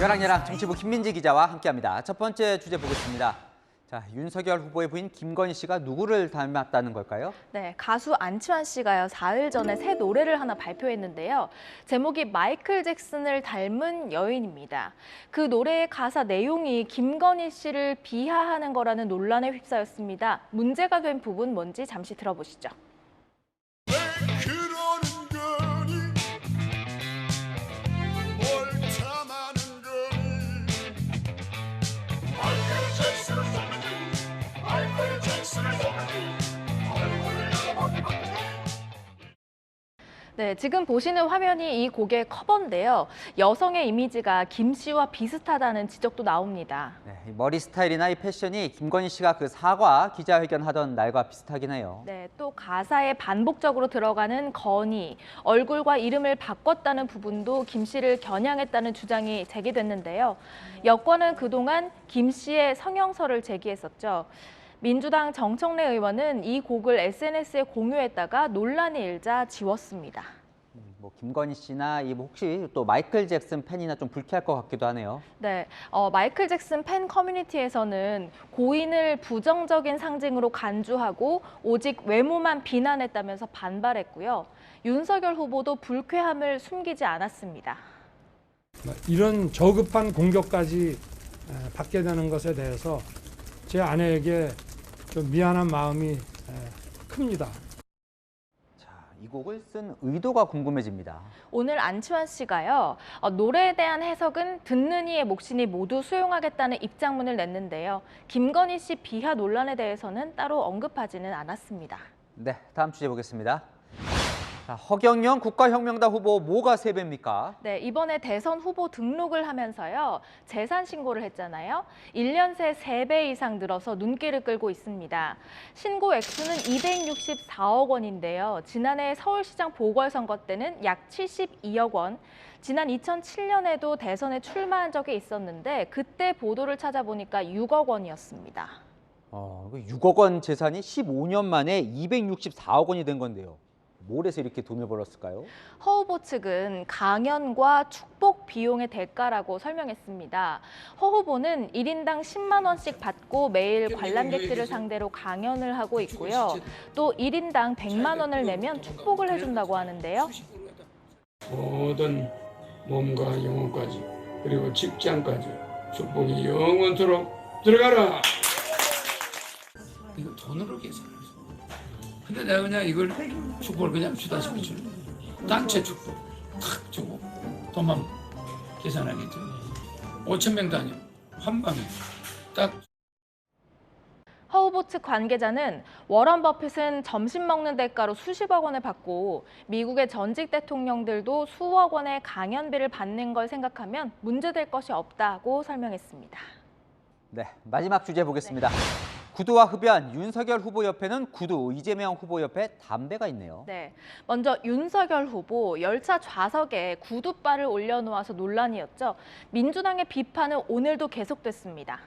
열왕여랑 정치부 김민지 기자와 함께합니다. 첫 번째 주제 보겠습니다. 자, 윤석열 후보의 부인 김건희 씨가 누구를 닮았다는 걸까요? 네, 가수 안치환 씨가요, 사흘 전에 새 노래를 하나 발표했는데요. 제목이 마이클 잭슨을 닮은 여인입니다. 그 노래의 가사 내용이 김건희 씨를 비하하는 거라는 논란에 휩싸였습니다. 문제가 된 부분 뭔지 잠시 들어보시죠. 네, 지금 보시는 화면이 이 곡의 커버인데요. 여성의 이미지가 김 씨와 비슷하다는 지적도 나옵니다. 네, 머리 스타일이나 이 패션이 김건희 씨가 그 사과 기자회견 하던 날과 비슷하긴 해요. 네, 또 가사에 반복적으로 들어가는 건희, 얼굴과 이름을 바꿨다는 부분도 김 씨를 겨냥했다는 주장이 제기됐는데요. 여권은 그동안 김 씨의 성형설을 제기했었죠. 민주당 정청래 의원은 이 곡을 SNS에 공유했다가 논란이 일자 지웠습니다. 뭐 김건희 씨나 혹시 또 마이클 잭슨 팬이나 좀 불쾌할 것 같기도 하네요. 네, 마이클 잭슨 팬 커뮤니티에서는 고인을 부정적인 상징으로 간주하고 오직 외모만 비난했다면서 반발했고요. 윤석열 후보도 불쾌함을 숨기지 않았습니다. 이런 저급한 공격까지 받게 되는 것에 대해서 제 아내에게 좀 미안한 마음이 큽니다. 자, 이 곡을 쓴 의도가 궁금해집니다. 오늘 안치환 씨가요, 노래에 대한 해석은 듣는 이의 몫이니 모두 수용하겠다는 입장문을 냈는데요. 김건희 씨 비하 논란에 대해서는 따로 언급하지는 않았습니다. 네, 다음 주제 보겠습니다. 자, 허경영 국가혁명당 후보 뭐가 세 배입니까? 네, 이번에 대선 후보 등록을 하면서요, 재산 신고를 했잖아요. 1년 새 3배 이상 늘어서 눈길을 끌고 있습니다. 신고 액수는 264억 원인데요. 지난해 서울시장 보궐선거 때는 약 72억 원, 지난 2007년에도 대선에 출마한 적이 있었는데 그때 보도를 찾아보니까 6억 원이었습니다. 6억 원 재산이 15년 만에 264억 원이 된 건데요. 뭘 해서 이렇게 돈을 벌었을까요? 허 후보 측은 강연과 축복 비용의 대가라고 설명했습니다. 허 후보는 1인당 10만 원씩 받고 매일 관람객들을 상대로 강연을 하고 있고요. 또 1인당 100만 원을 내면 축복을 해준다고 하는데요. 모든 몸과 영혼까지 그리고 직장까지 축복이 영원토록 들어가라. 이거 돈으로 계산을 해서. 근데 내가 그냥 이걸 축복을 그냥 주다시피 주는 단체 축복 탁 주고 돈만 계산하겠죠. 5,000명 단위 한 방에 딱. 허 후보 측 관계자는 워런 버핏은 점심 먹는 대가로 수십억 원을 받고 미국의 전직 대통령들도 수억 원의 강연비를 받는 걸 생각하면 문제될 것이 없다고 설명했습니다. 네, 마지막 주제 보겠습니다. 구두와 흡연, 윤석열 후보 옆에는 구두, 이재명 후보 옆에 담배가 있네요. 네, 먼저 윤석열 후보 열차 좌석에 구두바를 올려놓아서 논란이었죠. 민주당의 비판은 오늘도 계속됐습니다.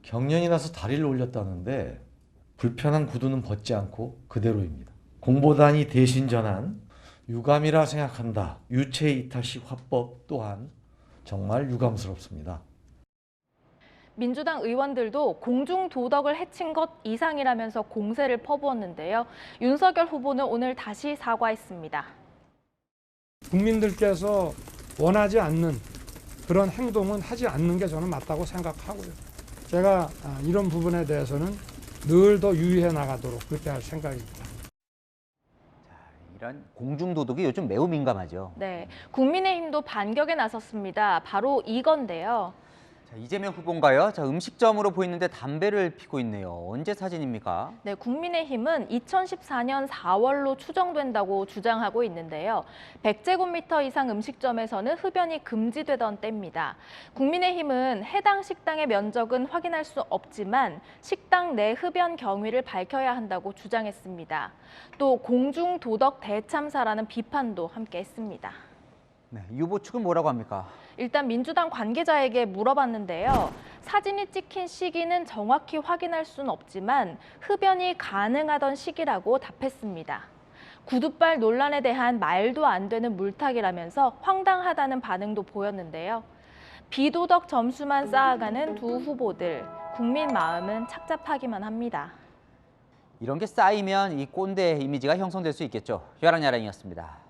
경련이 나서 다리를 올렸다는데 불편한 구두는 벗지 않고 그대로입니다. 공보단이 대신 전한 유감이라 생각한다. 유체이탈식 화법 또한 정말 유감스럽습니다. 민주당 의원들도 공중도덕을 해친 것 이상이라면서 공세를 퍼부었는데요. 윤석열 후보는 오늘 다시 사과했습니다. 국민들께서 원하지 않는 그런 행동은 하지 않는 게 저는 맞다고 생각하고요. 제가 이런 부분에 대해서는 늘 더 유의해 나가도록 그렇게 할 생각입니다. 이런 공중도덕이 요즘 매우 민감하죠. 네, 국민의힘도 반격에 나섰습니다. 바로 이건데요. 자, 이재명 후보인가요? 자, 음식점으로 보이는데 담배를 피고 있네요. 언제 사진입니까? 네, 국민의힘은 2014년 4월로 추정된다고 주장하고 있는데요. 100제곱미터 이상 음식점에서는 흡연이 금지되던 때입니다. 국민의힘은 해당 식당의 면적은 확인할 수 없지만 식당 내 흡연 경위를 밝혀야 한다고 주장했습니다. 또 공중도덕 대참사라는 비판도 함께 했습니다. 네, 이 후보 측은 뭐라고 합니까? 일단 민주당 관계자에게 물어봤는데요. 사진이 찍힌 시기는 정확히 확인할 수는 없지만 흡연이 가능하던 시기라고 답했습니다. 구두발 논란에 대한 말도 안 되는 물타기라면서 황당하다는 반응도 보였는데요. 비도덕 점수만 쌓아가는 두 후보들. 국민 마음은 착잡하기만 합니다. 이런 게 쌓이면 이 꼰대 이미지가 형성될 수 있겠죠. 혈랑야랑이었습니다.